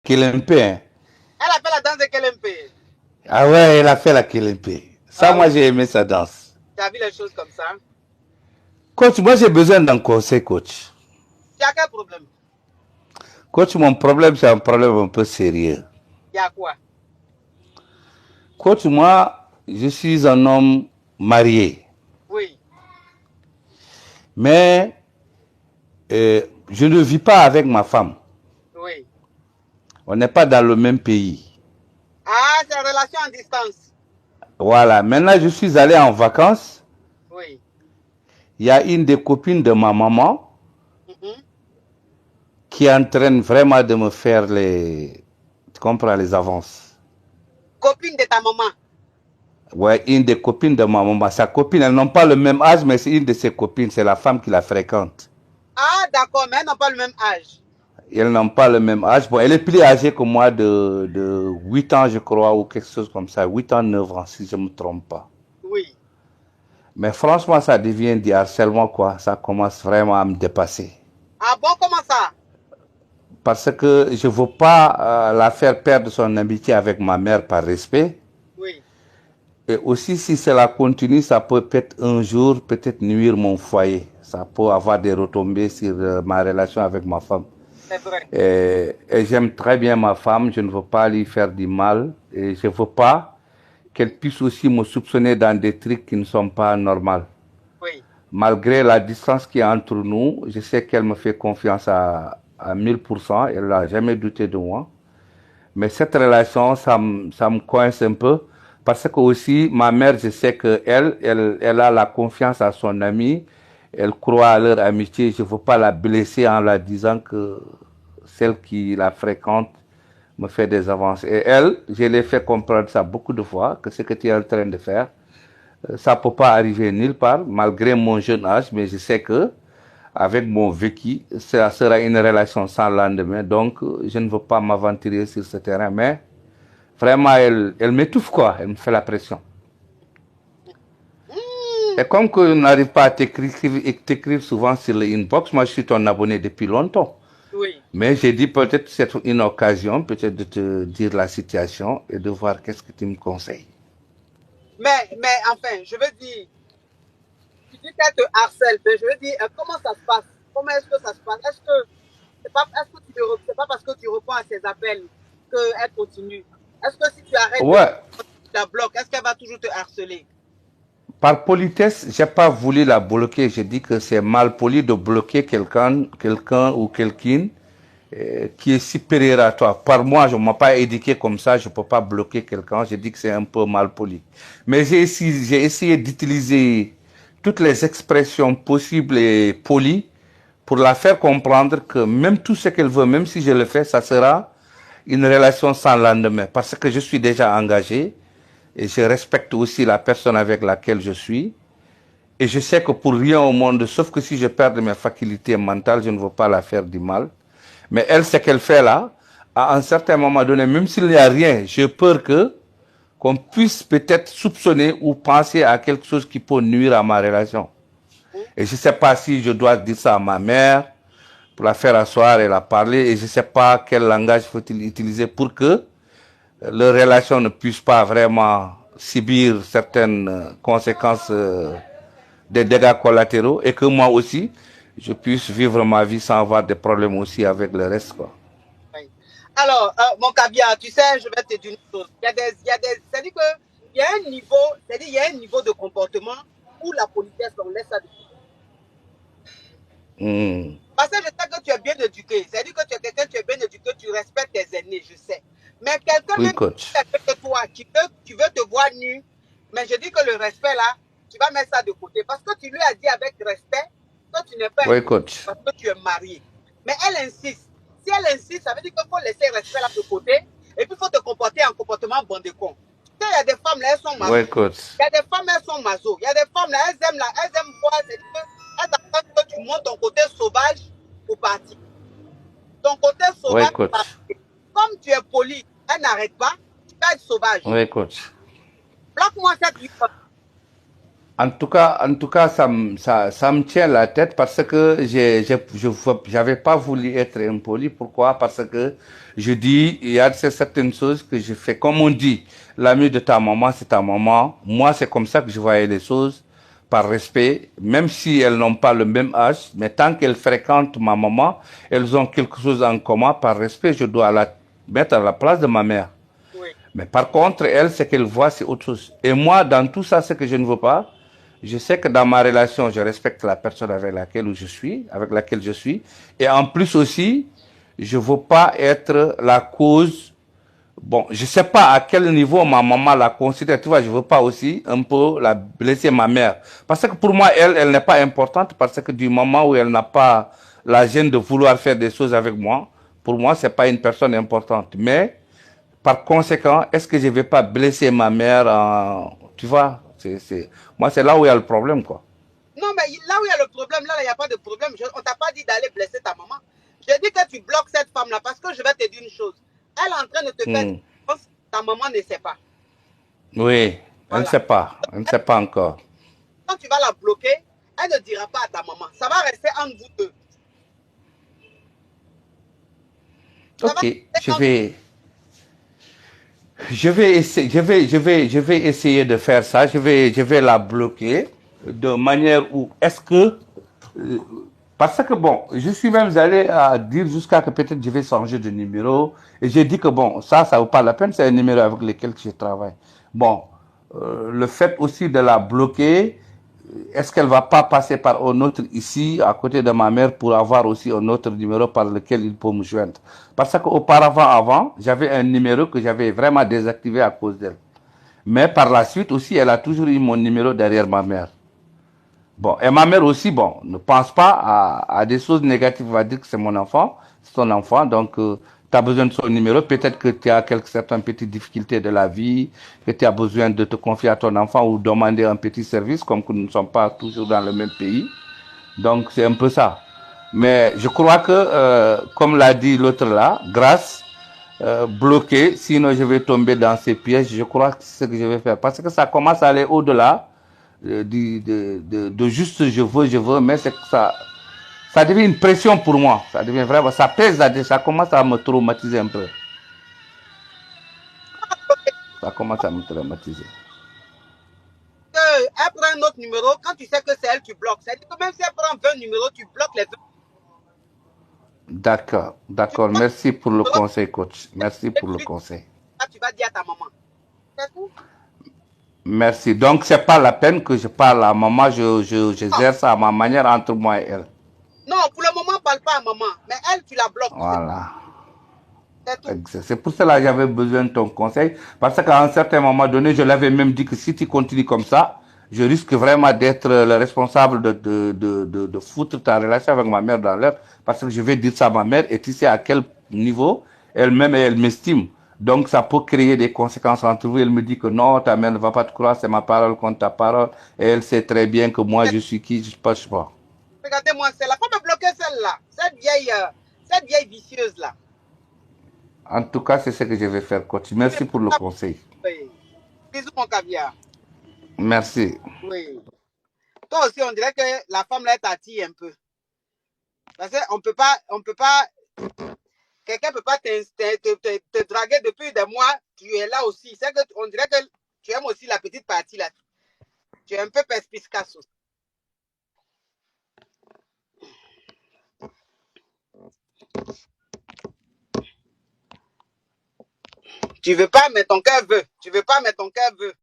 Kélimpé, hein. Elle a fait la danse de Kelempe. Ah ouais, elle a fait la Kélimpé. Ça, Ah moi, oui, j'ai aimé sa danse. tu as vu les choses comme ça. Coach, moi, j'ai besoin d'un conseil, coach. Tu as quel problème? Coach, mon problème, c'est un problème un peu sérieux. Il y a quoi? Coach, moi, je suis un homme marié. Oui, Mais je ne vis pas avec ma femme. oui. On n'est pas dans le même pays. Ah, c'est une relation en distance. Voilà. Maintenant, je suis allé en vacances. Oui. Il y a une des copines de ma maman Mhm. qui est en train vraiment de me faire tu comprends, les avances. Copine de ta maman. Ouais, une des copines de ma maman. Sa copine, elles n'ont pas le même âge, mais c'est une de ses copines. C'est la femme qui la fréquente. Ah, d'accord, mais elles n'ont pas le même âge. Elles n'ont pas le même âge. Bon, elle est plus âgée que moi de 8 ans, je crois, ou quelque chose comme ça. 8 ans, 9 ans, si je ne me trompe pas. Oui. Mais franchement, ça devient du harcèlement, quoi. Ça commence vraiment à me dépasser. Ah bon, comment ça? Parce que je ne veux pas la faire perdre son amitié avec ma mère par respect. Oui. Et aussi, si cela continue, ça peut peut-être un jour, peut-être nuire mon foyer. Ça peut avoir des retombées sur ma relation avec ma femme. C'est vrai. Et j'aime très bien ma femme, je ne veux pas lui faire du mal. Et je ne veux pas qu'elle puisse aussi me soupçonner dans des trucs qui ne sont pas normaux. Oui. Malgré la distance qui est entre nous, je sais qu'elle me fait confiance à 1000%. Elle n'a jamais douté de moi. Mais cette relation, ça me coince un peu. Parce que aussi, ma mère, je sais qu'elle, elle a la confiance à son ami. Elle croit à leur amitié. Je ne veux pas la blesser en la disant que celle qui la fréquente me fait des avances. Et elle, je l'ai fait comprendre ça beaucoup de fois, que ce que tu es en train de faire, ça ne peut pas arriver nulle part, malgré mon jeune âge, mais je sais que avec mon vécu, ça sera une relation sans lendemain. Donc, je ne veux pas m'aventurer sur ce terrain, mais vraiment, elle m'étouffe, quoi. Elle me fait la pression. Et Hmm. comme que je n'arrive pas à t'écrire souvent sur le inbox, moi je suis ton abonné depuis longtemps. Oui. Mais j'ai dit peut-être c'est une occasion, peut-être de te dire la situation et de voir qu'est-ce que tu me conseilles. Mais enfin, je veux dire, tu dis qu'elle te harcèle, mais je veux dire, comment ça se passe? Comment est-ce que ça se passe? C'est pas parce que tu réponds à ses appels qu'elle continue? Est-ce que si tu arrêtes de Ouais, la bloquer, est-ce qu'elle va toujours te harceler? par politesse, j'ai pas voulu la bloquer. J'ai dit que c'est mal poli de bloquer quelqu'un ou quelqu'une qui est supérieur à toi. Par moi, je ne m'ai pas éduqué comme ça, je ne peux pas bloquer quelqu'un. J'ai dit que c'est un peu mal poli. Mais j'ai essayé d'utiliser toutes les expressions possibles et polies pour la faire comprendre que même tout ce qu'elle veut, même si je le fais, ça sera une relation sans lendemain. Parce que je suis déjà engagé et je respecte aussi la personne avec laquelle je suis. Et je sais que pour rien au monde, sauf que si je perds mes facultés mentales, je ne veux pas la faire du mal. Mais elle, ce qu'elle fait là, à un certain moment donné, même s'il n'y a rien, j'ai peur que qu'on puisse peut-être soupçonner ou penser à quelque chose qui peut nuire à ma relation. Hmm? Et je ne sais pas si je dois dire ça à ma mère, pour la faire asseoir et la parler, et je ne sais pas quel langage faut-il utiliser pour que leur relation ne puisse pas vraiment subir certaines conséquences des dégâts collatéraux et que moi aussi, je puisse vivre ma vie sans avoir des problèmes aussi avec le reste, quoi. Oui. Alors, mon caviar, tu sais, je vais te dire une chose. C'est-à-dire que il y a un niveau, c'est-à-dire il y a un niveau de comportement où la politesse, on laisse ça de côté. Mm. Parce que je sais que tu es bien éduqué. C'est-à-dire que tu es quelqu'un, tu es bien éduqué, tu respectes tes aînés, je sais. Mais quelqu'un Oui, même coach. que toi, tu veux te voir nu, mais je dis que le respect là, tu vas mettre ça de côté. Parce que tu lui as dit avec respect que tu n'es pas un Oui, con, coach. parce que tu es marié. Mais elle insiste. Si elle insiste, ça veut dire qu'il faut laisser le respect là de côté et puis il faut te comporter en comportement bon de con. Tu sais, il y a des femmes là, elles sont maso. Oui, coach. Il y a des femmes, elles sont maso. Il y a des femmes là, elles aiment voir, c'est-à-dire qu'elles attendent que tu montes ton côté sauvage pour partir. Ton côté Oui, sauvage pour coach. partir. Comme tu es poli, elle n'arrête pas, tu vas être sauvage. Oui, coach. Bloque-moi cette nuit. En tout cas, ça me tient la tête parce que j'avais pas voulu être impoli. Pourquoi? Parce que je dis, il y a certaines choses que je fais. Comme on dit, l'ami de ta maman, c'est ta maman. Moi, c'est comme ça que je voyais les choses, par respect, même si elles n'ont pas le même âge. Mais tant qu'elles fréquentent ma maman, elles ont quelque chose en commun. Par respect, je dois la mettre à la place de ma mère. Oui. Mais par contre, elle, ce qu'elle voit, c'est autre chose. Et moi, dans tout ça, ce que je ne veux pas, je sais que dans ma relation, je respecte la personne avec laquelle je suis. Et en plus aussi, je ne veux pas être la cause. Bon, je ne sais pas à quel niveau ma maman la considère. Tu vois, je ne veux pas aussi un peu la blesser ma mère. Parce que pour moi, elle n'est pas importante parce que du moment où elle n'a pas la gêne de vouloir faire des choses avec moi, pour moi, ce n'est pas une personne importante. Mais par conséquent, est-ce que je ne vais pas blesser ma mère tu vois, moi, c'est là où il y a le problème, quoi. Non, mais là où il y a le problème, là, il n'y a pas de problème. On t'a pas dit d'aller blesser ta maman. Je dis que tu bloques cette femme-là parce que je vais te dire une chose. Elle est en train de te faire Hmm. confiance, ta maman ne sait pas. Oui, elle ne Voilà. sait pas. Elle ne sait pas encore. Quand tu vas la bloquer, elle ne dira pas à ta maman. Ça va rester entre vous deux. Ça va Ok, rester entre je vais essayer de faire ça. Je vais la bloquer de manière où est-ce que parce que bon, je suis même allé à dire jusqu'à que peut-être je vais changer de numéro. Et j'ai dit que bon, ça vaut pas la peine, c'est un numéro avec lequel je travaille. Bon, le fait aussi de la bloquer, est-ce qu'elle va pas passer par un autre ici, à côté de ma mère, pour avoir aussi un autre numéro par lequel il peut me joindre? Parce qu'auparavant, avant, j'avais un numéro que j'avais vraiment désactivé à cause d'elle. Mais par la suite aussi, elle a toujours eu mon numéro derrière ma mère. Bon, et ma mère aussi, bon, ne pense pas à des choses négatives. Elle va dire que c'est mon enfant, c'est ton enfant, donc tu as besoin de son numéro. Peut-être que tu as quelques certaines petites difficultés de la vie, que tu as besoin de te confier à ton enfant ou demander un petit service, comme que nous ne sommes pas toujours dans le même pays. Donc c'est un peu ça. Mais je crois que, comme l'a dit l'autre là, grâce bloqué, sinon je vais tomber dans ces pièges. Je crois que c'est ce que je vais faire. Parce que ça commence à aller au-delà de juste je veux, mais c'est que ça devient une pression pour moi. Ça devient vraiment, ça pèse, ça commence à me traumatiser un peu. Ça commence à me traumatiser. elle prend un autre numéro. Quand tu sais que c'est elle, tu bloques. C'est-à-dire que même si elle prend 20 numéros, tu bloques les 20. D'accord, Tu d'accord. bloques Merci pour le les numéros conseil, coach. Merci et pour le puis conseil. là, tu vas dire à ta maman. C'est tout. Merci. Donc, c'est pas la peine que je parle à maman, je Non, gère ça à ma manière entre moi et elle. non, pour le moment, parle pas à maman. Mais elle, tu la bloques. Voilà. C'est tout. C'est pour cela que j'avais besoin de ton conseil. Parce qu'à un certain moment donné, je l'avais même dit que si tu continues comme ça, je risque vraiment d'être le responsable de foutre ta relation avec ma mère dans l'air. Parce que je vais dire ça à ma mère et tu sais à quel niveau elle-même elle m'estime. Donc ça peut créer des conséquences entre vous. Elle me dit que non, ta mère ne va pas te croire, c'est ma parole contre ta parole. Et elle sait très bien que moi je suis qui, je ne sais pas. Regardez-moi celle-là. Faut me bloquer celle-là. Cette vieille vicieuse là. En tout cas, c'est ce que je vais faire, coach. Merci pour le conseil. Oui. Bisous, mon caviar. Merci. Oui. Toi aussi, on dirait que la femme là t'attire un peu. Parce qu'on peut pas, quelqu'un peut pas te draguer depuis des mois. Tu es là aussi. C'est que on dirait que tu aimes aussi la petite partie là. Tu es un peu perspicace aussi. Tu veux pas, mais ton cœur veut. Tu veux pas, mais ton cœur veut.